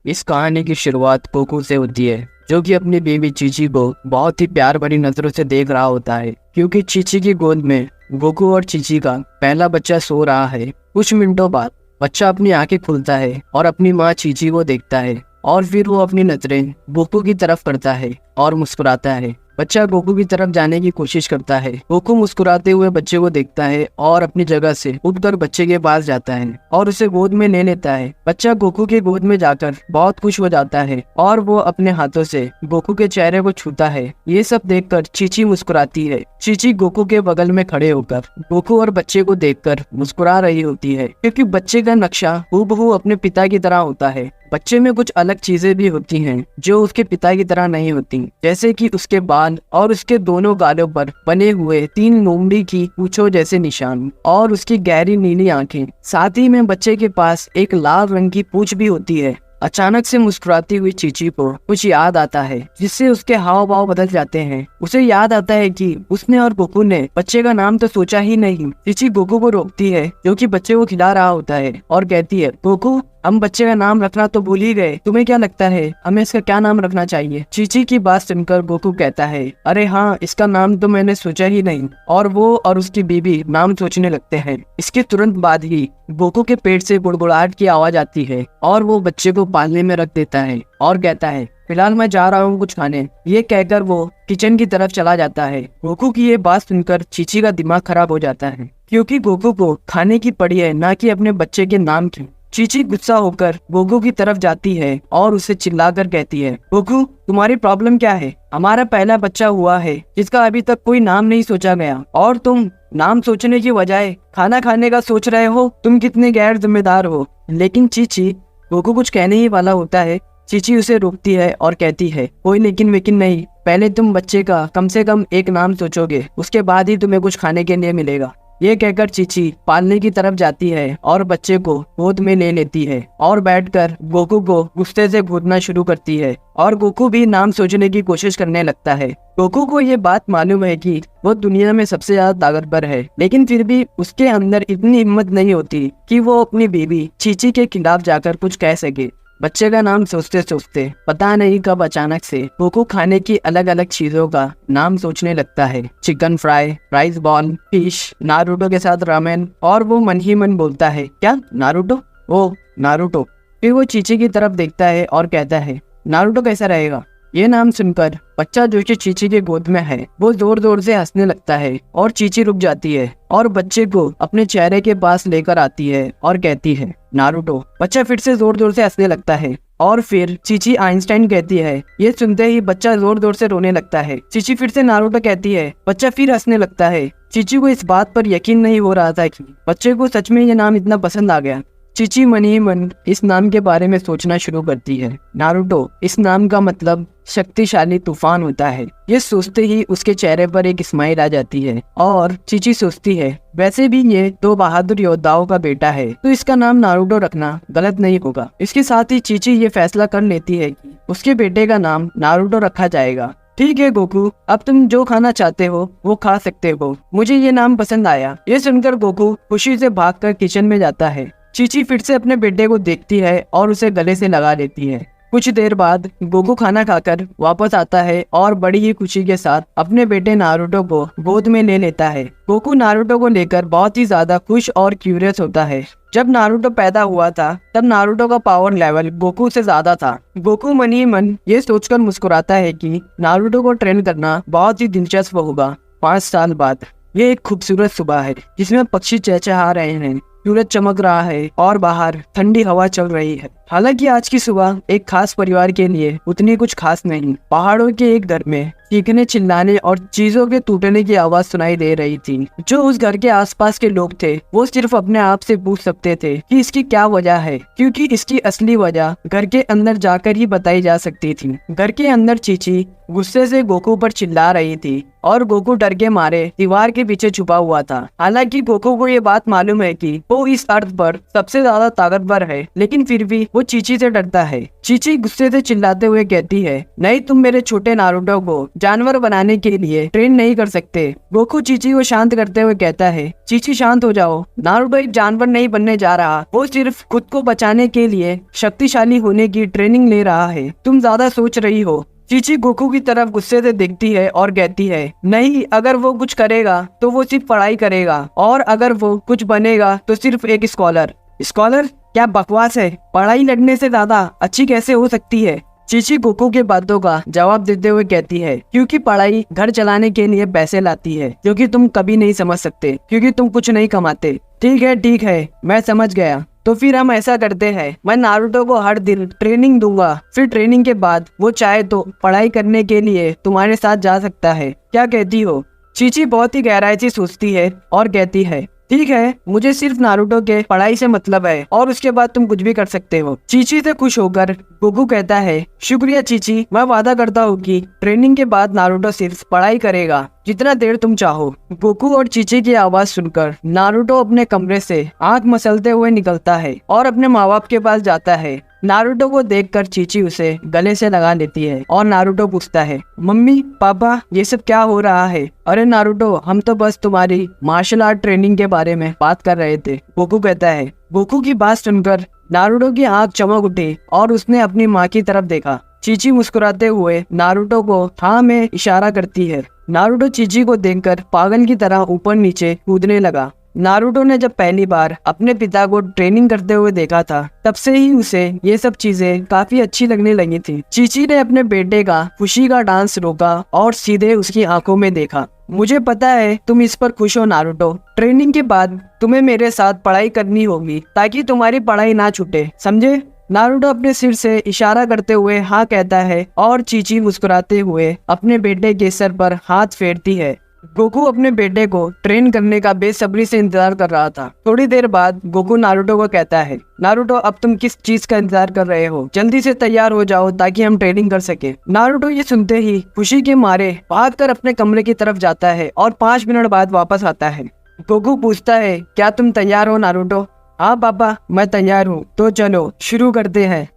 इस कहानी की शुरुआत गोकू से होती है, जो कि अपनी बेबी चीची को बहुत ही प्यार भरी नजरों से देख रहा होता है, क्योंकि चीची की गोद में गोकू और चीची का पहला बच्चा सो रहा है। कुछ मिनटों बाद बच्चा अपनी आंखें खोलता है और अपनी माँ चीची को देखता है, और फिर वो अपनी नजरें गोकू की तरफ करता है और मुस्कुराता है। बच्चा गोकू की तरफ जाने की कोशिश करता है। गोकू मुस्कुराते हुए बच्चे को देखता है और अपनी जगह से उठकर बच्चे के पास जाता है और उसे गोद में ले लेता है। बच्चा गोकू के गोद में जाकर बहुत खुश हो जाता है और वो अपने हाथों से गोकू के चेहरे को छूता है। ये सब देखकर चीची मुस्कुराती है। चीची गोकू के बगल में खड़े होकर गोकू और बच्चे को देखकर मुस्कुरा रही होती है, क्योंकि बच्चे का नक्शा हूबहू अपने पिता की तरह होता है। बच्चे में कुछ अलग चीजें भी होती हैं जो उसके पिता की तरह नहीं होती, जैसे कि उसके बाल और उसके दोनों गालों पर बने हुए 3 लोमड़ी की पूंछों जैसे निशान और उसकी गहरी नीली आंखें। साथ ही में बच्चे के पास एक लाल रंग की पूंछ भी होती है। अचानक से मुस्कुराती हुई चीची को कुछ याद आता है, जिससे उसके हाव भाव बदल जाते हैं। उसे याद आता है कि उसने और गोकू ने बच्चे का नाम तो सोचा ही नहीं। चीची गोकू को रोकती है, जो कि बच्चे को खिला रहा होता है, और कहती है, गोकू हम बच्चे का नाम रखना तो भूल ही गए। तुम्हें क्या लगता है हमें इसका क्या नाम रखना चाहिए? चीची की बात सुनकर गोकू कहता है, अरे हाँ, इसका नाम तो मैंने सोचा ही नहीं। और वो और उसकी बीबी नाम सोचने लगते हैं। इसके तुरंत बाद ही गोकू के पेट से गुड़गुड़ाहट की आवाज आती है और वो बच्चे को पालने में रख देता है और कहता है, फिलहाल मैं जा रहा हूँ कुछ खाने। ये कहकर वो किचन की तरफ चला जाता है। गोकू की ये बात सुनकर चीची का दिमाग खराब हो जाता है, क्योंकि गोकू को खाने की पड़ी है, ना कि अपने बच्चे के नाम की। चीची गुस्सा होकर गोकू की तरफ जाती है और उसे चिल्लाकर कहती है, गोकू तुम्हारी प्रॉब्लम क्या है? हमारा पहला बच्चा हुआ है जिसका अभी तक कोई नाम नहीं सोचा गया, और तुम नाम सोचने की बजाय खाना खाने का सोच रहे हो। तुम कितने गैर जिम्मेदार हो। लेकिन चीची गोकू कुछ कहने ही वाला होता है। चीची उसे रोकती है और कहती है, कोई लेकिन वेकिन नहीं, पहले तुम बच्चे का कम से कम एक नाम सोचोगे, उसके बाद ही तुम्हें कुछ खाने के लिए मिलेगा। ये कहकर चीची पालने की तरफ जाती है और बच्चे को गोद में ले लेती है और बैठकर गोकू को गुस्से से घूरना शुरू करती है, और गोकू भी नाम सोचने की कोशिश करने लगता है। गोकू को ये बात मालूम है कि वो दुनिया में सबसे ज्यादा ताकतवर है, लेकिन फिर भी उसके अंदर इतनी हिम्मत नहीं होती कि वो अपनी बेबी चीची के खिलाफ जाकर कुछ कह सके। बच्चे का नाम सोचते सोचते पता नहीं कब अचानक से गोकू खाने की अलग अलग चीजों का नाम सोचने लगता है। Chicken fry, rice ball, fish, Naruto के साथ रामेन, और वो मन ही मन बोलता है, क्या नारुतो? ओ नारुतो। फिर वो चीची की तरफ देखता है और कहता है, नारुतो कैसा रहेगा? ये नाम सुनकर बच्चा जो कि चीची के गोद में है वो जोर जोर से हंसने लगता है, और चीची रुक जाती है और बच्चे को अपने चेहरे के पास लेकर आती है और कहती है, नारुतो। बच्चा फिर से जोर जोर से हंसने लगता है, और फिर चीची आइंस्टाइन कहती है। ये सुनते ही बच्चा जोर जोर से रोने लगता है। चीची फिर से नारुतो कहती है। बच्चा फिर हंसने लगता है। चीची को इस बात पर यकीन नहीं हो रहा था कि बच्चे को सच में ये नाम इतना पसंद आ गया। चीची मन ही मन इस नाम के बारे में सोचना शुरू करती है। नारुतो, इस नाम का मतलब शक्तिशाली तूफान होता है। ये सोचते ही उसके चेहरे पर एक स्माइल आ जाती है, और चीची सोचती है, वैसे भी ये 2 बहादुर योद्धाओं का बेटा है, तो इसका नाम नारुतो रखना गलत नहीं होगा। इसके साथ ही चीची ये फैसला कर लेती है कि उसके बेटे का नाम नारुतो रखा जाएगा। ठीक है गोकू, अब तुम जो खाना चाहते हो वो खा सकते हो, मुझे ये नाम पसंद आया। ये सुनकर गोकू खुशी से भागकर किचन में जाता है। चीची फिर से अपने बेटे को देखती है और उसे गले से लगा लेती है। कुछ देर बाद गोकू खाना खाकर वापस आता है और बड़ी ही खुशी के साथ अपने बेटे नारुतो को गोद में ले लेता है। गोकू नारुतो को लेकर बहुत ही ज्यादा खुश और क्यूरियस होता है। जब नारुतो पैदा हुआ था तब नारुतो का पावर लेवल गोकू से ज्यादा था। गोकू मन ही मन ये सोचकर मुस्कुराता है कि नारुतो को ट्रेन करना बहुत ही दिलचस्प होगा। 5 साल बाद ये एक खूबसूरत सुबह है, जिसमें पक्षी चहचहा रहे हैं, सूरज चमक रहा है और बाहर ठंडी हवा चल रही है। हालांकि आज की सुबह एक खास परिवार के लिए उतनी कुछ खास नहीं। पहाड़ों के एक घर में चीखने, चिल्लाने और चीजों के टूटने की आवाज सुनाई दे रही थी। जो उस घर के आसपास के लोग थे वो सिर्फ अपने आप से पूछ सकते थे कि इसकी क्या वजह है, क्योंकि इसकी असली वजह घर के अंदर जाकर ही बताई जा सकती थी। घर के अंदर चीची गुस्से से गोकू पर चिल्ला रही थी और गोकू डर के मारे दीवार के पीछे छुपा हुआ था। हालांकि गोकू को ये बात मालूम है कि वो इस अर्थ पर सबसे ज्यादा ताकतवर है, लेकिन फिर भी वो चीची से डरता है। चीची गुस्से से चिल्लाते हुए कहती है, नहीं, तुम मेरे छोटे नारुतो को जानवर बनाने के लिए ट्रेन नहीं कर सकते। गोकू चीची को शांत करते हुए कहता है, चीची शांत हो जाओ, नारुतो एक जानवर नहीं बनने जा रहा, वो सिर्फ खुद को बचाने के लिए शक्तिशाली होने की ट्रेनिंग ले रहा है, तुम ज्यादा सोच रही हो। चीची गोकू की तरफ गुस्से से देखती है और कहती है, नहीं, अगर वो कुछ करेगा तो वो सिर्फ पढ़ाई करेगा, और अगर वो कुछ बनेगा तो सिर्फ एक स्कॉलर। स्कॉलर? क्या बकवास है, पढ़ाई लड़ने से ज्यादा अच्छी कैसे हो सकती है? चीची गोकू के बातों का जवाब देते हुए कहती है, क्योंकि पढ़ाई घर चलाने के लिए पैसे लाती है, जो कि तुम कभी नहीं समझ सकते, क्योंकि तुम कुछ नहीं कमाते। ठीक है, मैं समझ गया। तो फिर हम ऐसा करते हैं, मैं नारुतो को हर दिन ट्रेनिंग दूंगा, फिर ट्रेनिंग के बाद वो चाहे तो पढ़ाई करने के लिए तुम्हारे साथ जा सकता है, क्या कहती हो? चीची बहुत ही गहराई से सोचती है और कहती है, ठीक है, मुझे सिर्फ नारुतो के पढ़ाई से मतलब है, और उसके बाद तुम कुछ भी कर सकते हो। चीची से खुश होकर गोकू कहता है, शुक्रिया चीची, मैं वादा करता हूँ कि ट्रेनिंग के बाद नारुतो सिर्फ पढ़ाई करेगा, जितना देर तुम चाहो। गोकू और चीची की आवाज सुनकर नारुतो अपने कमरे से आंख मसलते हुए निकलता है और अपने माँ बाप के पास जाता है। नारुतो को देखकर चीची उसे गले से लगा लेती है और नारुतो पूछता है, मम्मी पापा, ये सब क्या हो रहा है? अरे नारुतो, हम तो बस तुम्हारी मार्शल आर्ट ट्रेनिंग के बारे में बात कर रहे थे, गोकू कहता है। गोकू की बात सुनकर नारुतो की आंख चमक उठी और उसने अपनी माँ की तरफ देखा। चीची मुस्कुराते हुए नारुतो को हाँ में इशारा करती है। नारुतो चीची को देखकर पागल की तरह ऊपर नीचे कूदने लगा। नारुतो ने जब पहली बार अपने पिता को ट्रेनिंग करते हुए देखा था, तब से ही उसे ये सब चीजें काफी अच्छी लगने लगी थी। चीची ने अपने बेटे का खुशी का डांस रोका और सीधे उसकी आंखों में देखा। मुझे पता है तुम इस पर खुश हो नारुतो, ट्रेनिंग के बाद तुम्हें मेरे साथ पढ़ाई करनी होगी ताकि तुम्हारी पढ़ाई ना छूटे, समझे? नारुतो अपने सिर से इशारा करते हुए हाँ कहता है और चीची मुस्कुराते हुए अपने बेटे के सर पर हाथ फेरती है। गोकू अपने बेटे को ट्रेन करने का बेसब्री से इंतजार कर रहा था। थोड़ी देर बाद गोकू नारुतो को कहता है, नारुतो, अब तुम किस चीज का इंतजार कर रहे हो? जल्दी से तैयार हो जाओ ताकि हम ट्रेनिंग कर सके। नारुतो ये सुनते ही खुशी के मारे भागकर अपने कमरे की तरफ जाता है और 5 मिनट बाद वापस आता है। गोकू पूछता है, क्या तुम तैयार हो नारुतो? हाँ पापा, मैं तैयार हूँ, तो चलो शुरू करते हैं।